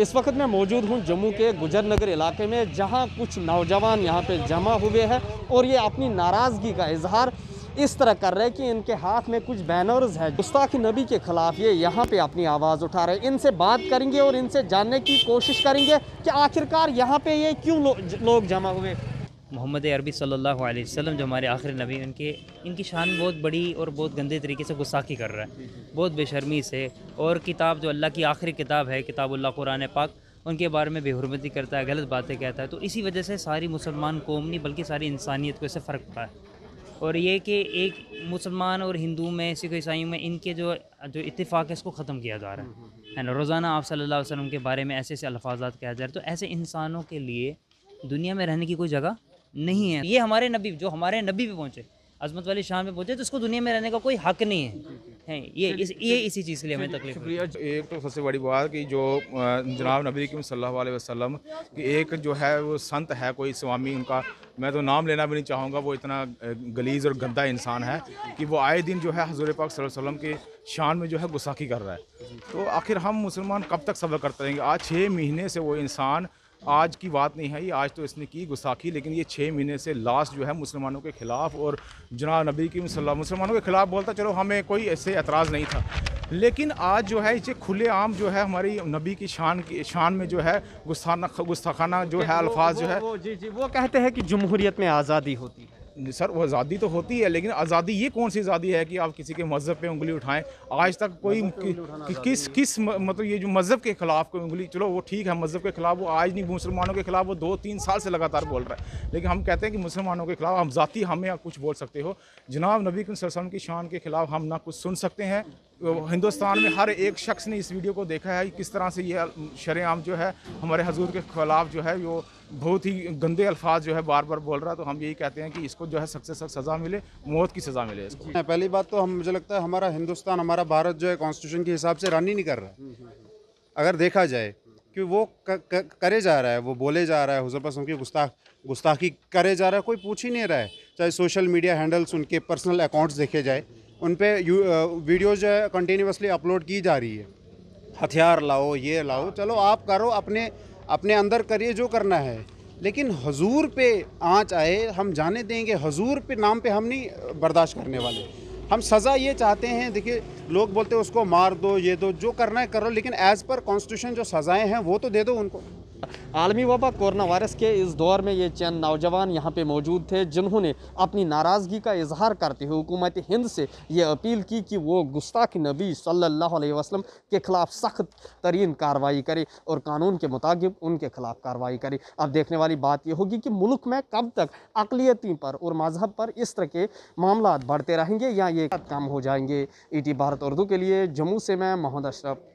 इस वक्त मैं मौजूद हूं जम्मू के गुजर नगर इलाके में, जहां कुछ नौजवान यहां पे जमा हुए हैं और ये अपनी नाराज़गी का इजहार इस तरह कर रहे हैं कि इनके हाथ में कुछ बैनर्स हैं गुस्ताखी नबी के खिलाफ। ये यहाँ पे अपनी आवाज़ उठा रहे हैं। इनसे बात करेंगे और इनसे जानने की कोशिश करेंगे कि आखिरकार यहाँ पे ये क्यों लोग जमा हुए। मोहम्मद अरबी सल्लल्लाहु अलैहि वसल्लम जो हमारे आखिरी नबी, इनकी शान बहुत बड़ी और बहुत गंदे तरीके से गुस्ताखी कर रहा है, बहुत बेशर्मी से। और किताब जो अल्लाह की आखिरी किताब है, किताबुल्लाह कुरान पाक, उनके बारे में बेहुरमती करता है, गलत बातें कहता है। तो इसी वजह से सारी मुसलमान कौम नहीं बल्कि सारी इंसानियत को इससे फ़र्क पड़ा है। और ये कि एक मुसलमान और हिंदू में, सिख ईसाइयों में इनके जो इत्तेफाक है इसको ख़त्म किया जा रहा है ना। रोज़ाना आप सल्लल्लाहु अलैहि वसल्लम के बारे में ऐसे ऐसे अल्फाज़ात कहा जा रहे हैं। तो ऐसे इंसानों के लिए दुनिया में रहने की कोई जगह नहीं है। ये हमारे नबी, जो हमारे नबी पे पहुँचे, अज़मत वाली शान पे पहुँचे, तो इसको दुनिया में रहने का कोई हक़ नहीं है। ये इसी चीज़ के लिए हमें तकलीफ। शुक्रिया। एक तो सबसे बड़ी बात कि जो जनाब नबी करीम सल्लल्लाहु अलैहि वसल्लम की एक जो है वो संत है, कोई स्वामी, उनका मैं तो नाम लेना भी नहीं चाहूँगा, वो इतना गलीज़ और गंदा इंसान है कि वो आए दिन जो है हुज़ूर पाक सल्लल्लाहु अलैहि वसल्लम के शान में जो है गुस्ताखी कर रहा है। तो आखिर हम मुसलमान कब तक सब्र करते रहेंगे? आज 6 महीने से वो इंसान, आज की बात नहीं है ये, आज तो इसने की गुस्ताखी, लेकिन ये 6 महीने से लास्ट जो है मुसलमानों के ख़िलाफ़ और जनाब नबी की मुसलमानों के ख़िलाफ़ बोलता, चलो हमें कोई ऐसे एतराज़ नहीं था। लेकिन आज जो है इसे खुलेआम जो है हमारी नबी की शान में जो है गुस्ताखाना जो है अल्फाज जो है। जी वो कहते हैं कि जमहूरियत में आज़ादी होती है। सर वो आज़ादी तो होती है, लेकिन आज़ादी ये कौन सी आज़ादी है कि आप किसी के मज़हब पे उंगली उठाएं? आज तक कोई किस मतलब ये जो मज़हब के ख़िलाफ़ कोई उंगली, चलो वो ठीक है, मज़हब के ख़िलाफ़ वो आज नहीं, मुसलमानों के ख़िलाफ़ वो 2-3 साल से लगातार बोल रहा है। लेकिन हम कहते हैं कि मुसलमानों के ख़िलाफ़ हम ज़ाती हमें कुछ बोल सकते हो, जनाब नबी सल्लल्लाहु अलैहि वसल्लम की शान के ख़िलाफ़ हम ना कुछ सुन सकते हैं। हिंदुस्तान में हर एक शख्स ने इस वीडियो को देखा है किस तरह से ये शरेआम जो है हमारे हजूर के ख़िलाफ़ जो है वो बहुत ही गंदे अल्फाज जो है बार बार बोल रहा है। तो हम यही कहते हैं कि इसको जो है सख्त से सख्त सज़ा मिले, मौत की सज़ा मिले इसको। पहली बात तो मुझे लगता है हमारा हिंदुस्तान, हमारा भारत जो है कॉन्स्टिट्यूशन के हिसाब से रन ही नहीं कर रहा है। अगर देखा जाए कि वो करे जा रहा है, वो बोले जा रहा है, हुज़ूर पाक की गुस्ताखी करे जा रहा है, कोई पूछ ही नहीं रहा है। चाहे सोशल मीडिया हैंडल्स, उनके पर्सनल अकाउंट्स देखे जाए, उन पर वीडियोज़ जो है कंटिन्यूसली अपलोड की जा रही है। हथियार लाओ, ये लाओ, चलो आप करो, अपने अंदर करिए जो करना है, लेकिन हुजूर पे आँच आए, हम जाने देंगे हुजूर पे नाम पे हम नहीं बर्दाश्त करने वाले। हम सज़ा ये चाहते हैं, देखिए लोग बोलते हैं उसको मार दो, ये दो, जो करना है करो, लेकिन एज़ पर कॉन्स्टिट्यूशन जो सज़ाएं हैं वो तो दे दो उनको। आलमी वबा कोरोना वायरस के इस दौर में ये चंद नौजवान यहाँ पे मौजूद थे, जिन्होंने अपनी नाराज़गी का इजहार करते हुए हुकूमत हिंद से ये अपील की कि वो गुस्ताखी नबी सल्लल्लाहु अलैहि वसल्लम के ख़िलाफ़ सख्त तरीन कार्रवाई करे और कानून के मुताबिक उनके ख़िलाफ़ कार्रवाई करे। अब देखने वाली बात यह होगी कि मुल्क में कब तक अक़लियती पर और मज़हब पर इस तरह के मामला बढ़ते रहेंगे या ये कम हो जाएंगे। ET भारत उर्दू के लिए जम्मू से मैं मोहम्मद अशरफ।